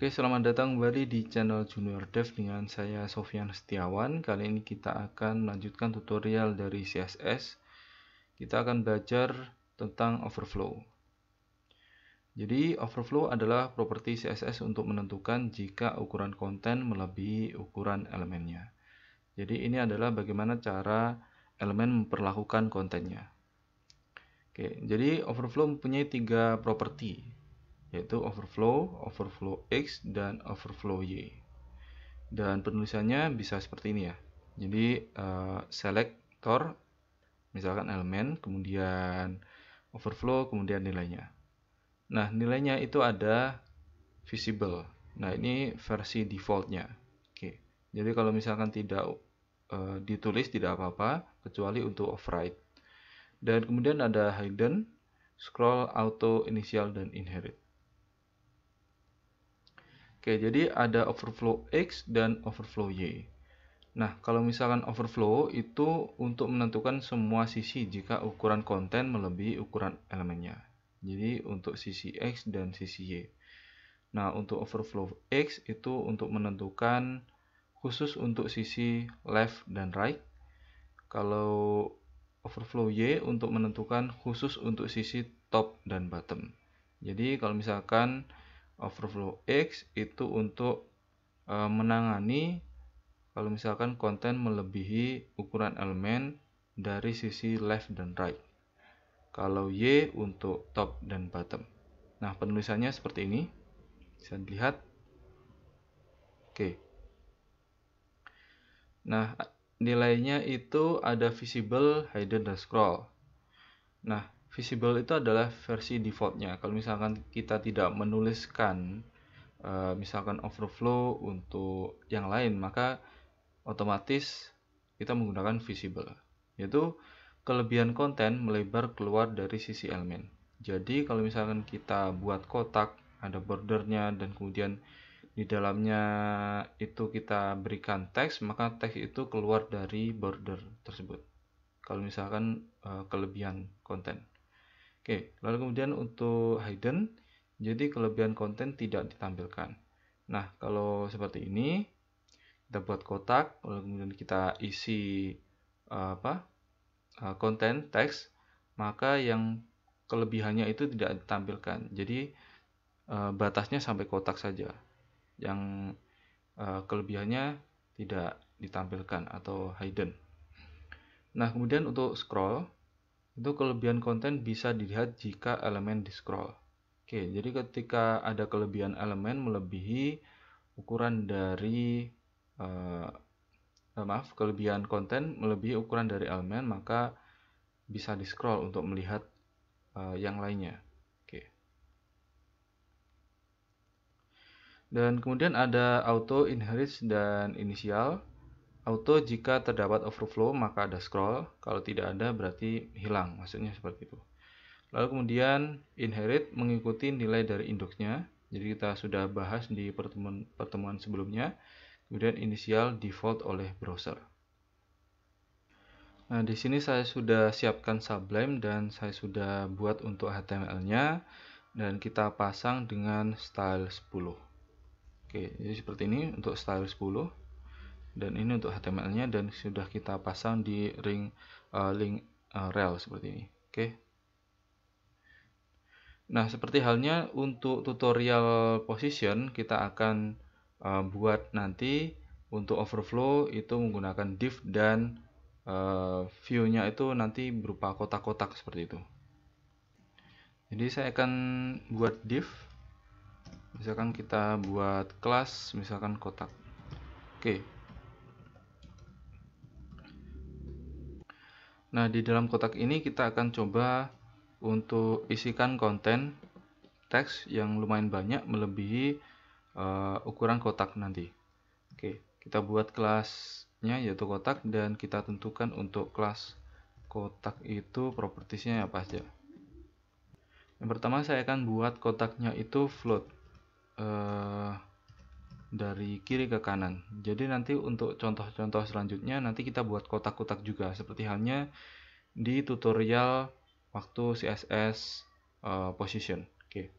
Oke, selamat datang kembali di channel Junior Dev dengan saya Sofyan Setiawan. Kali ini kita akan melanjutkan tutorial dari CSS. Kita akan belajar tentang overflow. Jadi, overflow adalah properti CSS untuk menentukan jika ukuran konten melebihi ukuran elemennya. Jadi, ini adalah bagaimana cara elemen memperlakukan kontennya. Oke, jadi overflow mempunyai 3 properti, yaitu overflow, overflow X, dan overflow Y. Dan penulisannya bisa seperti ini ya. Jadi selector, misalkan elemen, kemudian overflow, kemudian nilainya. Nah, nilainya itu ada visible. Nah, ini versi defaultnya. Oke. Jadi kalau misalkan tidak ditulis tidak apa-apa, kecuali untuk override. Dan kemudian ada hidden, scroll, auto, initial, dan inherit. Oke, jadi ada overflow X dan overflow Y. Nah, kalau misalkan overflow itu untuk menentukan semua sisi jika ukuran konten melebihi ukuran elemennya. Jadi untuk sisi X dan sisi Y. Nah, untuk overflow X itu untuk menentukan khusus untuk sisi left dan right. Kalau overflow Y untuk menentukan khusus untuk sisi top dan bottom. Jadi kalau misalkan overflow X itu untuk menangani kalau misalkan konten melebihi ukuran elemen dari sisi left dan right. Kalau Y untuk top dan bottom. Nah, penulisannya seperti ini. Bisa dilihat. Oke. Nah, nilainya itu ada visible, hidden, dan scroll. Nah, visible itu adalah versi defaultnya. Kalau misalkan kita tidak menuliskan misalkan overflow untuk yang lain, maka otomatis kita menggunakan visible, yaitu kelebihan konten melebar keluar dari sisi elemen. Jadi kalau misalkan kita buat kotak, ada bordernya, dan kemudian di dalamnya itu kita berikan teks, maka teks itu keluar dari border tersebut. Kalau misalkan kelebihan konten. Oke, lalu kemudian untuk hidden, jadi kelebihan konten tidak ditampilkan. Nah, kalau seperti ini, kita buat kotak, lalu kemudian kita isi konten teks, maka yang kelebihannya itu tidak ditampilkan. Jadi batasnya sampai kotak saja. Yang kelebihannya tidak ditampilkan atau hidden. Nah, kemudian untuk scroll, itu kelebihan konten bisa dilihat jika elemen di scroll. Oke, jadi ketika ada kelebihan elemen melebihi ukuran dari kelebihan konten melebihi ukuran dari elemen, maka bisa di scroll untuk melihat yang lainnya. Oke. Dan kemudian ada auto, inherit, dan initial. Auto jika terdapat overflow maka ada scroll, kalau tidak ada berarti hilang, maksudnya seperti itu. Lalu kemudian inherit mengikuti nilai dari indeksnya, jadi kita sudah bahas di pertemuan sebelumnya. Kemudian initial default oleh browser. Nah, di sini saya sudah siapkan Sublime dan saya sudah buat untuk HTML-nya dan kita pasang dengan style 10. Oke, jadi seperti ini untuk style 10. Dan ini untuk HTML-nya dan sudah kita pasang di link rel seperti ini. Oke. Nah, seperti halnya untuk tutorial position kita akan buat nanti untuk overflow itu menggunakan div dan view-nya itu nanti berupa kotak-kotak seperti itu. Jadi saya akan buat div. Misalkan kita buat kelas misalkan kotak. Oke. Nah, di dalam kotak ini kita akan coba untuk isikan konten teks yang lumayan banyak melebihi ukuran kotak nanti. Oke, kita buat kelasnya yaitu kotak dan kita tentukan untuk kelas kotak itu propertiesnya apa saja. Yang pertama saya akan buat kotaknya itu float dari kiri ke kanan. Jadi nanti untuk contoh-contoh selanjutnya nanti kita buat kotak-kotak juga seperti halnya di tutorial waktu CSS position. Oke.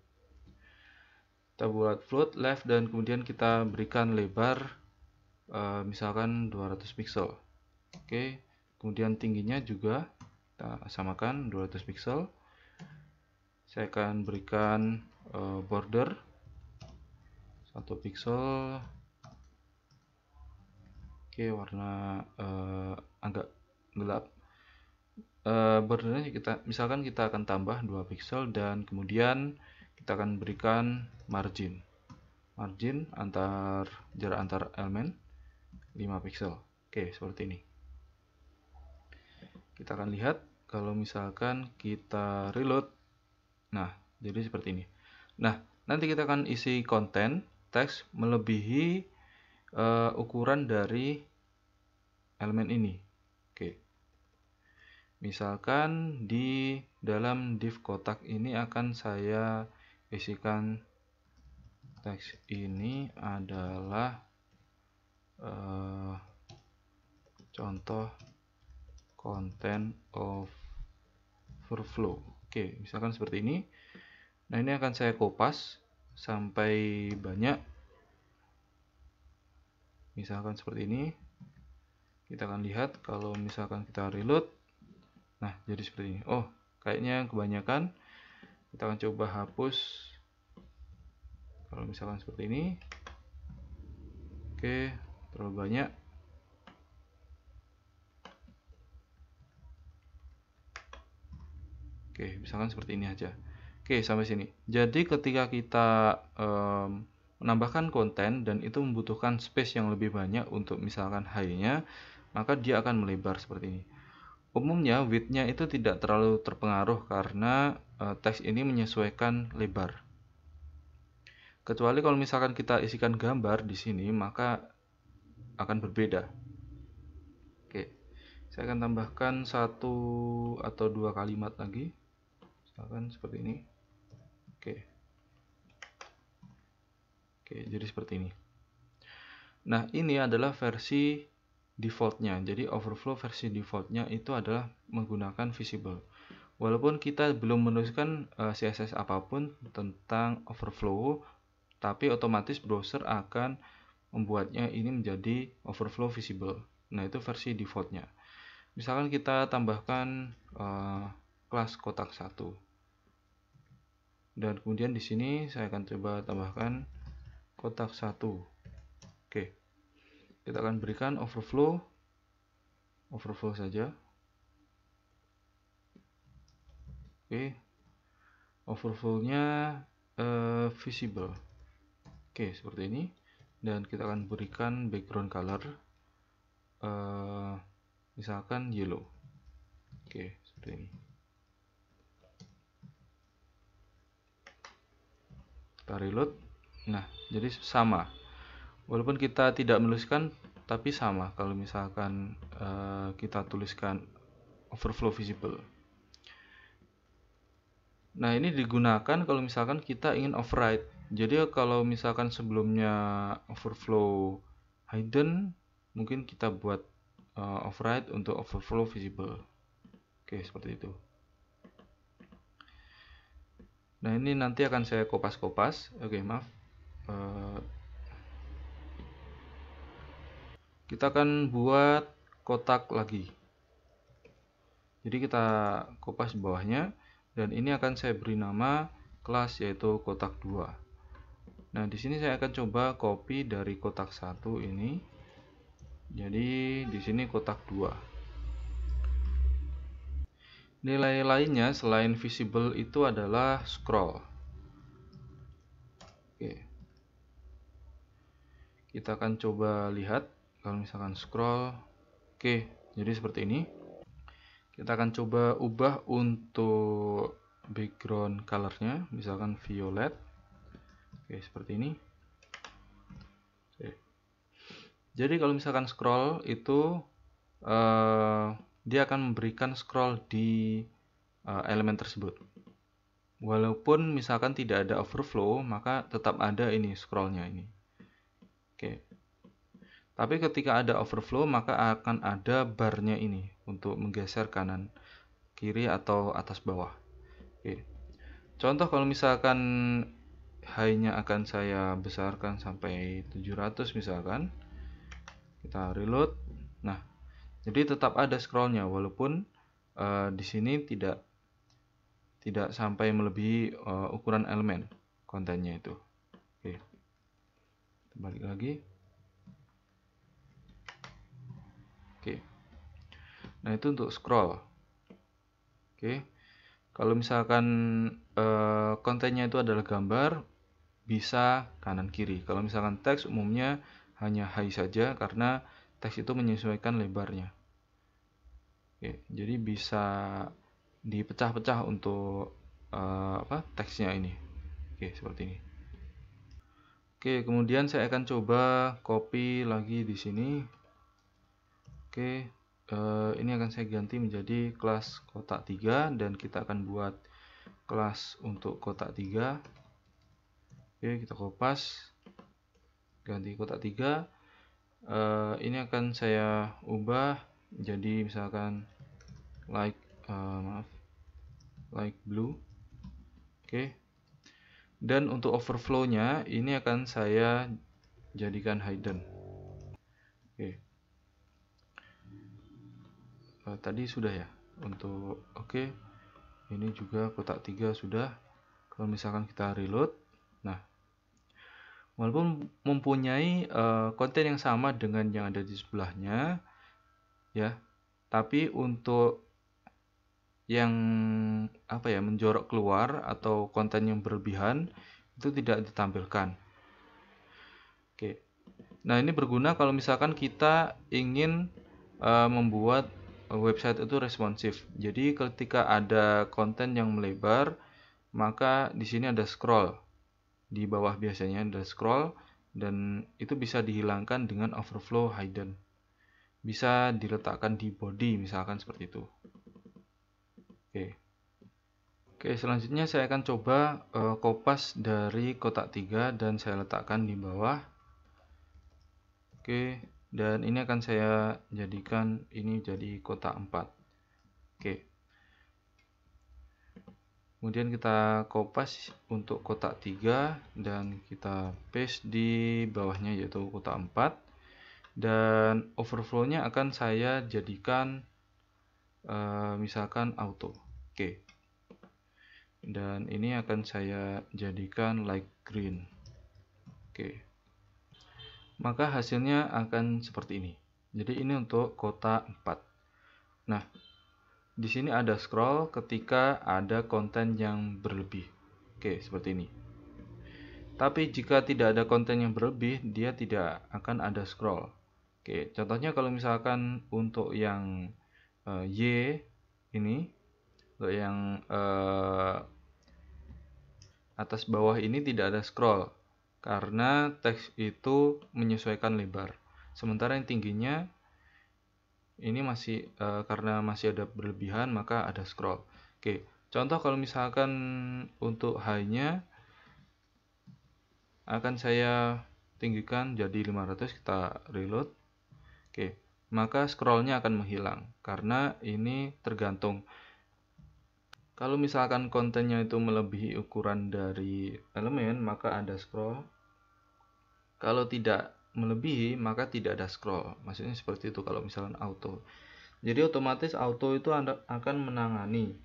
Kita buat float left dan kemudian kita berikan lebar misalkan 200 pixel. Oke, kemudian tingginya juga kita samakan 200 pixel. Saya akan berikan border 1 pixel. Oke, warna agak gelap. Bordernya misalkan kita akan tambah 2 pixel dan kemudian kita akan berikan margin jarak antar elemen 5 pixel. Oke, seperti ini. Kita akan lihat kalau misalkan kita reload. Nah, jadi seperti ini. Nah, nanti kita akan isi konten teks melebihi ukuran dari elemen ini. Oke. Misalkan di dalam div kotak ini akan saya isikan teks ini adalah contoh content overflow. Oke, misalkan seperti ini. Nah, ini akan saya kopas sampai banyak. Misalkan seperti ini. Kita akan lihat kalau misalkan kita reload. Nah, jadi seperti ini. Oh, kayaknya kebanyakan. Kita akan coba hapus. Kalau misalkan seperti ini. Oke, terlalu banyak. Oke, misalkan seperti ini aja. Oke, sampai sini. Jadi ketika kita menambahkan konten dan itu membutuhkan space yang lebih banyak untuk misalkan high-nya, maka dia akan melebar seperti ini. Umumnya width-nya itu tidak terlalu terpengaruh karena teks ini menyesuaikan lebar. Kecuali kalau misalkan kita isikan gambar di sini, maka akan berbeda. Oke, saya akan tambahkan 1 atau 2 kalimat lagi. Misalkan seperti ini. Oke, jadi seperti ini. Nah, ini adalah versi defaultnya. Jadi overflow versi defaultnya itu adalah menggunakan visible. Walaupun kita belum menuliskan CSS apapun tentang overflow, tapi otomatis browser akan membuatnya ini menjadi overflow visible. Nah, itu versi defaultnya. Misalkan kita tambahkan kelas kotak 1. Dan kemudian di sini saya akan coba tambahkan kotak 1. Oke. Kita akan berikan overflow saja. Oke. Overflow-nya visible. Oke, seperti ini. Dan kita akan berikan background color misalkan yellow. Oke, seperti ini. Kita reload. Nah, jadi sama. Walaupun kita tidak menuliskan, tapi sama kalau misalkan kita tuliskan overflow visible. Nah, ini digunakan kalau misalkan kita ingin override. Jadi kalau misalkan sebelumnya overflow hidden, mungkin kita buat override untuk overflow visible. Oke, seperti itu. Nah, ini nanti akan saya kopas-kopas. Oke, maaf. Kita akan buat kotak lagi. Jadi kita kopas bawahnya. Dan ini akan saya beri nama kelas yaitu kotak 2. Nah, di sini saya akan coba copy dari kotak 1 ini. Jadi di sini kotak 2. Nilai lainnya selain visible itu adalah scroll. Oke. Kita akan coba lihat kalau misalkan scroll. Oke, jadi seperti ini. Kita akan coba ubah untuk background colornya, misalkan violet. Oke, seperti ini. Oke. Jadi kalau misalkan scroll itu dia akan memberikan scroll di elemen tersebut. Walaupun misalkan tidak ada overflow, maka tetap ada ini scrollnya ini. Oke. Tapi ketika ada overflow, maka akan ada barnya ini untuk menggeser kanan, kiri, atau atas bawah. Oke. Contoh kalau misalkan high-nya akan saya besarkan sampai 700 misalkan. Kita reload. Nah, jadi tetap ada scrollnya walaupun di sini tidak sampai melebihi ukuran elemen kontennya itu. Oke, balik lagi. Oke, nah itu untuk scroll. Oke, kalau misalkan kontennya itu adalah gambar, bisa kanan kiri. Kalau misalkan teks, umumnya hanya high saja karena teks itu menyesuaikan lebarnya. Oke, jadi bisa dipecah-pecah untuk teksnya ini. Oke, seperti ini. Oke, kemudian saya akan coba copy lagi di sini. Oke, ini akan saya ganti menjadi kelas kotak 3 dan kita akan buat kelas untuk kotak 3. Oke, kita kopas, ganti kotak 3. Ini akan saya ubah jadi misalkan like blue. Oke, dan untuk overflow-nya ini akan saya jadikan hidden. Oke, tadi sudah ya untuk oke. Ini juga kotak 3 sudah. Kalau misalkan kita reload, nah walaupun mempunyai konten yang sama dengan yang ada di sebelahnya ya, tapi untuk yang menjorok keluar atau konten yang berlebihan itu tidak ditampilkan. Oke, nah ini berguna kalau misalkan kita ingin membuat website itu responsif. Jadi ketika ada konten yang melebar, maka di sini ada scroll. Di bawah biasanya ada scroll dan itu bisa dihilangkan dengan overflow hidden. Bisa diletakkan di body misalkan seperti itu. Oke, selanjutnya saya akan coba kopas dari kotak 3 dan saya letakkan di bawah. Oke, dan ini akan saya jadikan ini jadi kotak 4. Oke. Kemudian kita kopas untuk kotak 3 dan kita paste di bawahnya yaitu kotak 4. Dan overflow-nya akan saya jadikan misalkan auto. Oke. Dan ini akan saya jadikan light green. Oke. Maka hasilnya akan seperti ini. Jadi ini untuk kotak 4. Nah, di sini ada scroll ketika ada konten yang berlebih. Oke, seperti ini. Tapi jika tidak ada konten yang berlebih, dia tidak akan ada scroll. Oke, contohnya kalau misalkan untuk yang Y ini, untuk yang atas bawah ini tidak ada scroll karena teks itu menyesuaikan lebar. Sementara yang tingginya ini masih karena masih ada berlebihan maka ada scroll. Oke, contoh kalau misalkan untuk high-nya akan saya tinggikan jadi 500, kita reload. Oke, maka scroll-nya akan menghilang karena ini tergantung. Kalau misalkan kontennya itu melebihi ukuran dari elemen, maka ada scroll. Kalau tidak melebihi, maka tidak ada scroll. Maksudnya seperti itu kalau misalkan auto. Jadi otomatis auto itu akan menangani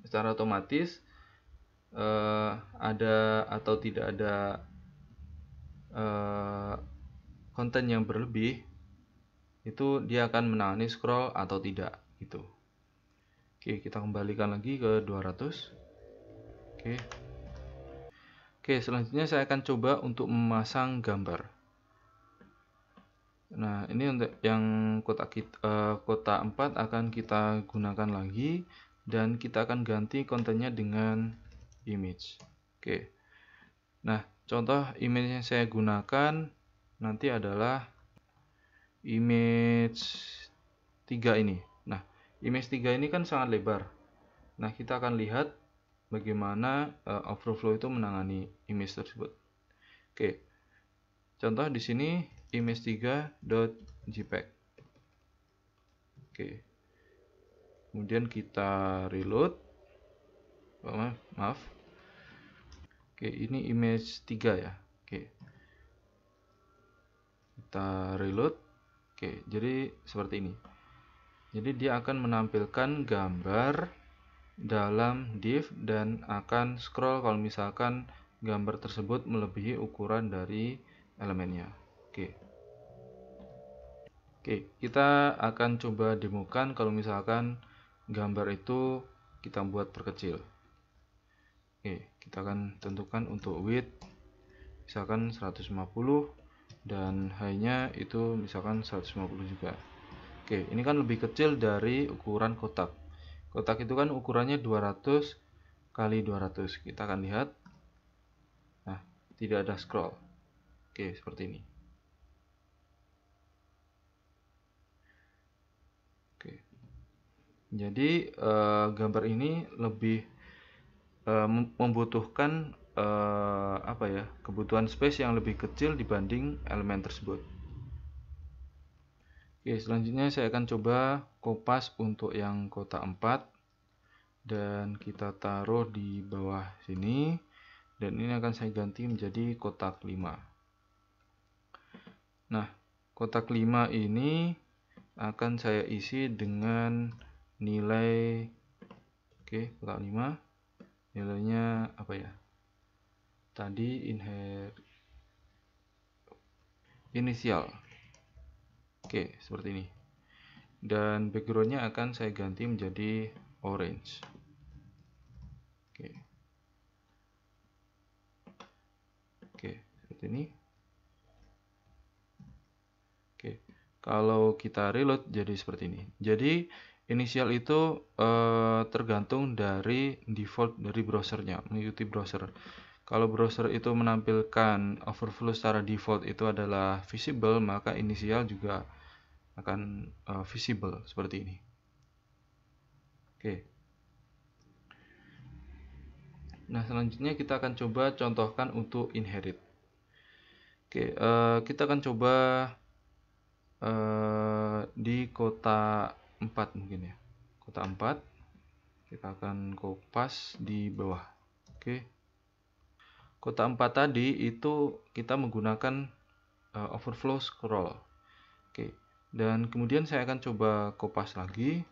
secara otomatis ada atau tidak ada konten yang berlebih, itu dia akan menangani scroll atau tidak gitu. Oke, kita kembalikan lagi ke 200. Oke, selanjutnya saya akan coba untuk memasang gambar. Nah, ini untuk yang kotak 4 akan kita gunakan lagi dan kita akan ganti kontennya dengan image. Oke. Nah, contoh image yang saya gunakan nanti adalah image 3 ini. Nah, image 3 ini kan sangat lebar. Nah, kita akan lihat bagaimana overflow itu menangani image tersebut. Oke. Contoh di sini image3.jpg. Oke. Kemudian kita reload. Maaf. Oke, ini image 3 ya. Oke. Kita reload. Oke, jadi seperti ini. Jadi dia akan menampilkan gambar dalam div dan akan scroll kalau misalkan gambar tersebut melebihi ukuran dari elemennya. Oke. Oke, kita akan coba demokan kalau misalkan gambar itu kita buat perkecil. Oke, kita akan tentukan untuk width misalkan 150 dan high-nya itu misalkan 150 juga. Oke, ini kan lebih kecil dari ukuran kotak. Kotak itu kan ukurannya 200 kali 200. Kita akan lihat. Nah, tidak ada scroll. Oke, seperti ini. Oke. Jadi gambar ini lebih membutuhkan kebutuhan space yang lebih kecil dibanding elemen tersebut. Oke, selanjutnya saya akan coba kopas untuk yang kotak 4 dan kita taruh di bawah sini, dan ini akan saya ganti menjadi kotak 5. Nah, kotak 5 ini akan saya isi dengan nilai, oke, kotak 5 nilainya apa ya? Tadi inisial. Oke, seperti ini. Dan backgroundnya akan saya ganti menjadi orange. Oke. Oke, seperti ini. Oke. Kalau kita reload jadi seperti ini. Jadi inisial itu tergantung dari default dari browsernya, mengikuti browser. Kalau browser itu menampilkan overflow secara default itu adalah visible, maka inisial juga akan visible seperti ini. Oke. Nah, selanjutnya kita akan coba contohkan untuk inherit. Oke, kita akan coba di kotak 4 mungkin ya. Kotak 4 kita akan kopas di bawah. Oke. Kotak 4 tadi itu kita menggunakan overflow scroll. Oke. Dan kemudian saya akan coba kopas lagi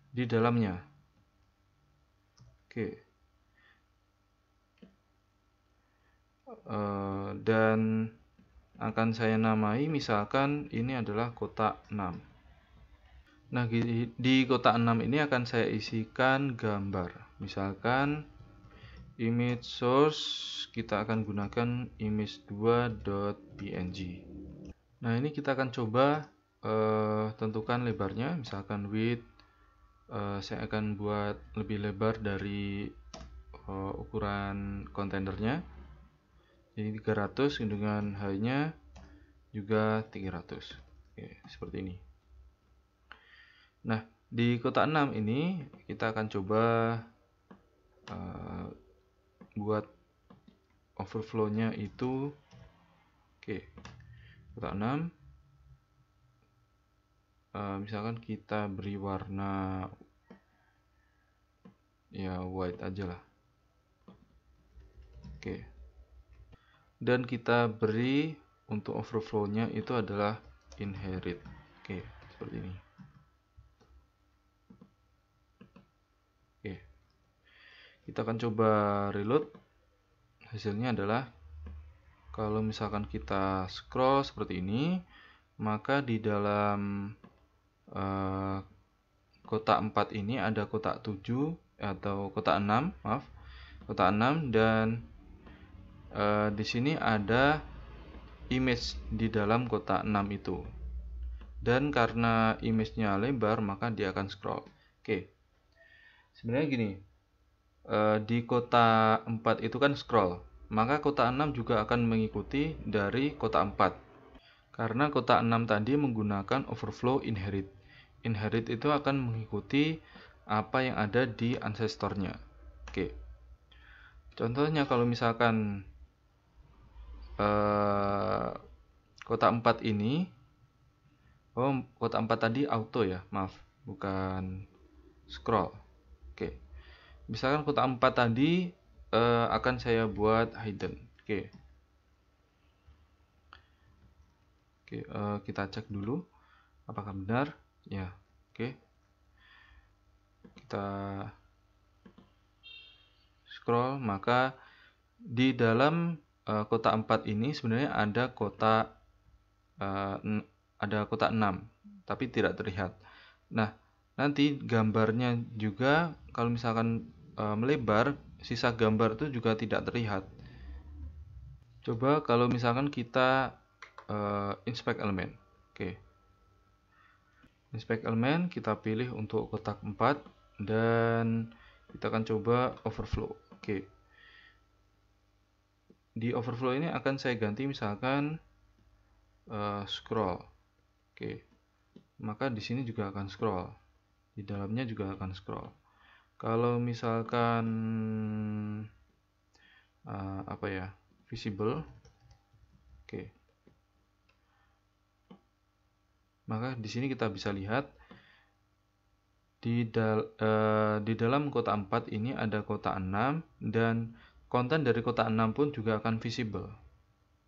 di dalamnya. Oke. Dan akan saya namai misalkan ini adalah kotak 6. Nah, di kotak 6 ini akan saya isikan gambar. Misalkan image source kita akan gunakan image2.png. Nah, ini kita akan coba tentukan lebarnya, misalkan width saya akan buat lebih lebar dari ukuran kontainernya. Jadi 300 dengan high-nya juga 300. Oke, seperti ini. Nah, di kotak 6 ini kita akan coba buat overflow-nya itu, oke, kotak 6 misalkan kita beri warna ya white aja lah. Oke. Dan kita beri untuk overflow-nya itu adalah inherit. Oke, seperti ini. Oke. Kita akan coba reload. Hasilnya adalah kalau misalkan kita scroll seperti ini, maka di dalam kotak 4 ini ada kotak 7 atau kotak 6, maaf. Kotak 6 dan di sini ada image di dalam kotak 6 itu. Dan karena image-nya lebar, maka dia akan scroll. Oke. Sebenarnya gini, di kotak 4 itu kan scroll, maka kotak 6 juga akan mengikuti dari kotak 4. Karena kotak 6 tadi menggunakan overflow inherit. Inherit itu akan mengikuti apa yang ada di ancestor-nya. Oke. Contohnya kalau misalkan kotak 4 ini, kotak 4 tadi auto ya, maaf, bukan scroll. Oke. Misalkan kotak 4 tadi akan saya buat hidden. Oke. Kita cek dulu apakah benar. Ya, oke. Kita scroll, maka di dalam kotak 4 ini sebenarnya ada kotak 6, tapi tidak terlihat. Nah, nanti gambarnya juga kalau misalkan melebar, sisa gambar itu juga tidak terlihat. Coba kalau misalkan kita inspect elemen. Oke. Inspect elemen, kita pilih untuk kotak 4 dan kita akan coba overflow. Oke. Di overflow ini akan saya ganti misalkan scroll. Oke. Maka di sini juga akan scroll. Di dalamnya juga akan scroll. Kalau misalkan visible. Oke. Maka di sini kita bisa lihat di dalam kotak 4 ini ada kotak 6 dan konten dari kotak 6 pun juga akan visible.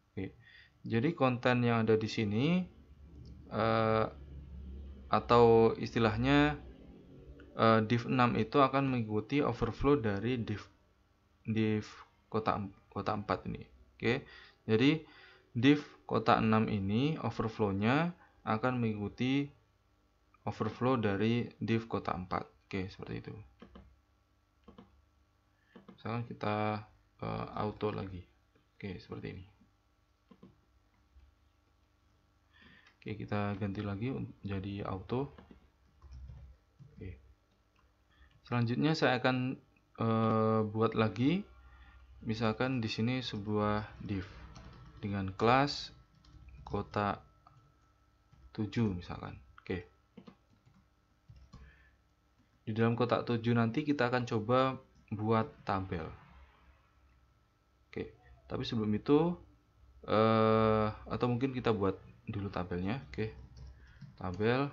Oke. Jadi konten yang ada di sini atau istilahnya div 6 itu akan mengikuti overflow dari div kotak 4 ini. Oke. Jadi div kotak 6 ini overflow-nya akan mengikuti overflow dari div kotak 4. Oke, seperti itu. Misalkan kita auto lagi. Oke, seperti ini. Oke, kita ganti lagi jadi auto. Oke. Selanjutnya saya akan buat lagi, misalkan di sini sebuah div dengan kelas kotak 7 misalkan. Oke. Di dalam kotak 7 nanti kita akan coba buat tabel. Oke. Tapi sebelum itu atau mungkin kita buat dulu tabelnya. Oke. Tabel.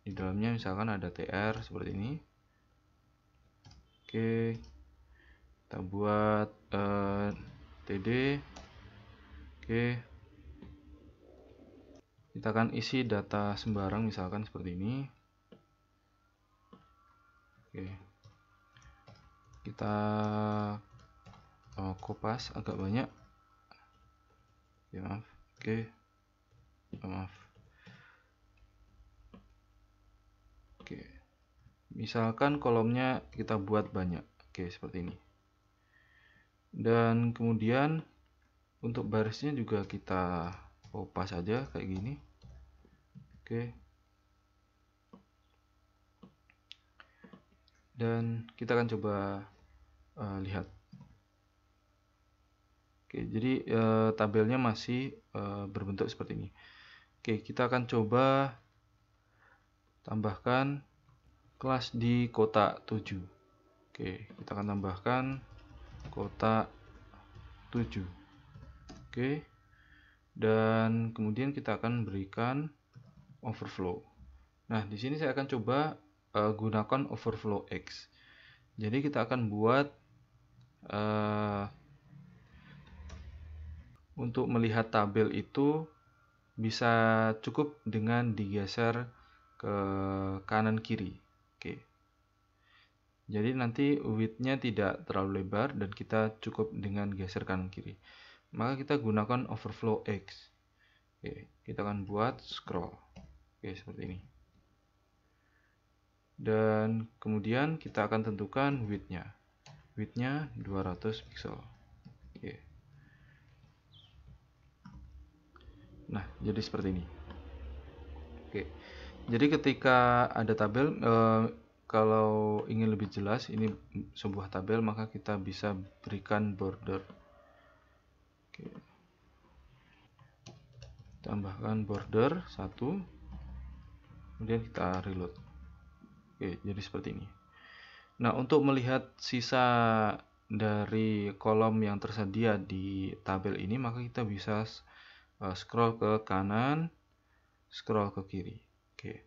Di dalamnya misalkan ada TR seperti ini. Oke. Kita buat TD. Oke. Kita akan isi data sembarang misalkan seperti ini. Oke. Kita kopas agak banyak. Ya, maaf. Oke. Maaf. Oke. Misalkan kolomnya kita buat banyak. Oke, seperti ini. Dan kemudian untuk barisnya juga kita kopas saja kayak gini. Oke. Dan kita akan coba lihat. Oke, jadi tabelnya masih berbentuk seperti ini. Oke, kita akan coba tambahkan kelas di kotak 7. Oke, kita akan tambahkan kotak 7. Oke. Dan kemudian kita akan berikan overflow. Nah, di sini saya akan coba gunakan overflow X. Jadi kita akan buat untuk melihat tabel itu bisa cukup dengan digeser ke kanan kiri. Oke. Jadi nanti width-nya tidak terlalu lebar dan kita cukup dengan geser kanan kiri. Maka kita gunakan overflow X. Oke, kita akan buat scroll. Oke, seperti ini. Dan kemudian kita akan tentukan width-nya. Width-nya 200 pixel. Oke. Nah, jadi seperti ini. Oke. Jadi ketika ada tabel, kalau ingin lebih jelas ini sebuah tabel, maka kita bisa berikan border. Oke. Tambahkan border 1. Kemudian kita reload. Oke, jadi seperti ini. Nah, untuk melihat sisa dari kolom yang tersedia di tabel ini, maka kita bisa scroll ke kanan, scroll ke kiri. Oke.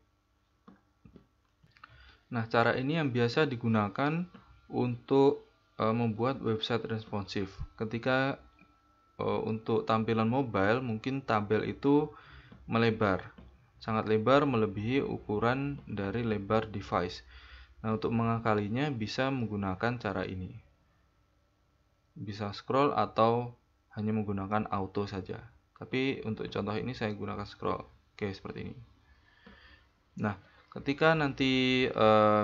Nah, cara ini yang biasa digunakan untuk membuat website responsif. Ketika untuk tampilan mobile, mungkin tabel itu melebar, sangat lebar melebihi ukuran dari lebar device. Nah, untuk mengakalinya bisa menggunakan cara ini. Bisa scroll atau hanya menggunakan auto saja. Tapi untuk contoh ini saya gunakan scroll. Oke, seperti ini. Nah, ketika nanti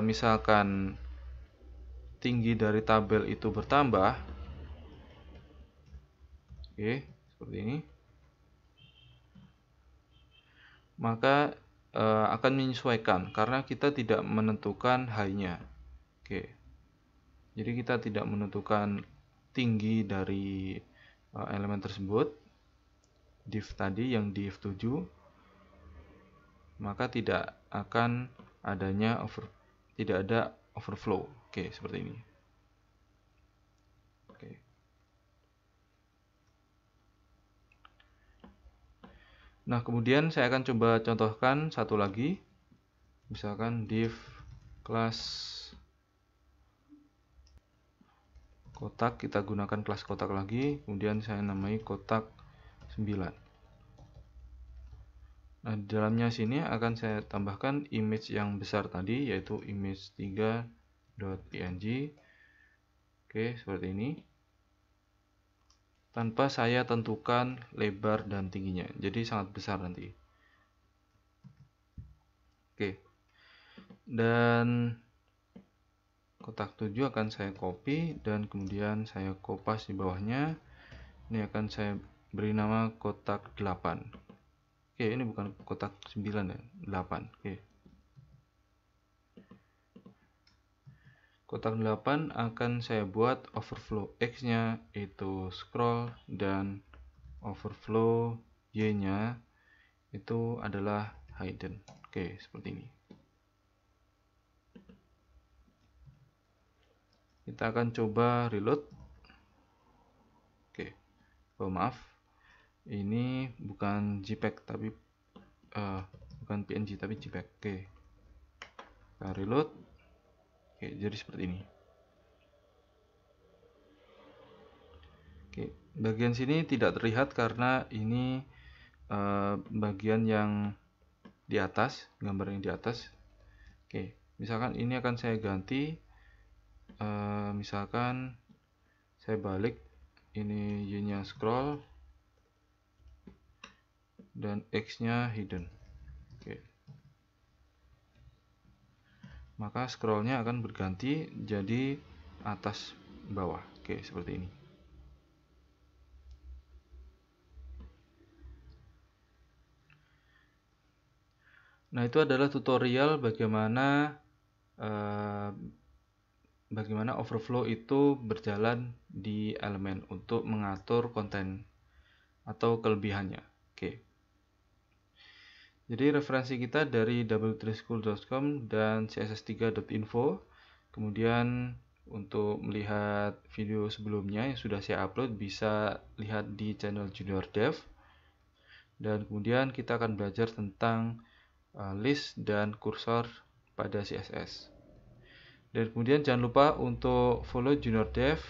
misalkan tinggi dari tabel itu bertambah, oke, seperti ini, maka akan menyesuaikan karena kita tidak menentukan high-nya. Oke. Jadi kita tidak menentukan tinggi dari elemen tersebut, div tadi yang div 7, maka tidak akan adanya tidak ada overflow. Oke, seperti ini. Oke. Nah, kemudian saya akan coba contohkan satu lagi. Misalkan div kelas kotak, kita gunakan kelas kotak lagi, kemudian saya namai kotak 9. Nah, di dalamnya sini akan saya tambahkan image yang besar tadi, yaitu image3.png. Oke, seperti ini. Tanpa saya tentukan lebar dan tingginya, jadi sangat besar nanti. Oke. Dan kotak 7 akan saya copy dan kemudian saya kopas di bawahnya. Ini akan saya beri nama kotak 8. Oke, ini bukan kotak 9 ya, 8. Oke. Kotak 8 akan saya buat overflow X-nya itu scroll dan overflow Y-nya itu adalah hidden. Oke, seperti ini. Kita akan coba reload. Oke. Oh, maaf. Ini bukan JPEG tapi bukan PNG tapi JPEG. Oke. Kita reload. Oke, jadi seperti ini. Oke, bagian sini tidak terlihat karena ini bagian yang di atas, gambar yang di atas. Oke, misalkan ini akan saya ganti, misalkan saya balik, ini Y-nya scroll dan X-nya hidden. Oke. Maka scrollnya akan berganti jadi atas bawah. Oke, seperti ini. Nah, itu adalah tutorial bagaimana overflow itu berjalan di elemen untuk mengatur konten atau kelebihannya. Oke. Jadi referensi kita dari w3school.com dan css3.info. Kemudian untuk melihat video sebelumnya yang sudah saya upload bisa lihat di channel Junior Dev. Dan kemudian kita akan belajar tentang list dan kursor pada CSS. Dan kemudian jangan lupa untuk follow Junior Dev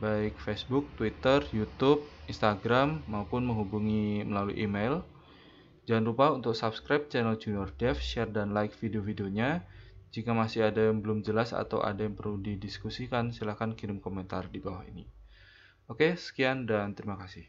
baik Facebook, Twitter, YouTube, Instagram maupun menghubungi melalui email. Jangan lupa untuk subscribe channel Junior Dev, share dan like video-videonya. Jika masih ada yang belum jelas atau ada yang perlu didiskusikan, silahkan kirim komentar di bawah ini. Oke, sekian dan terima kasih.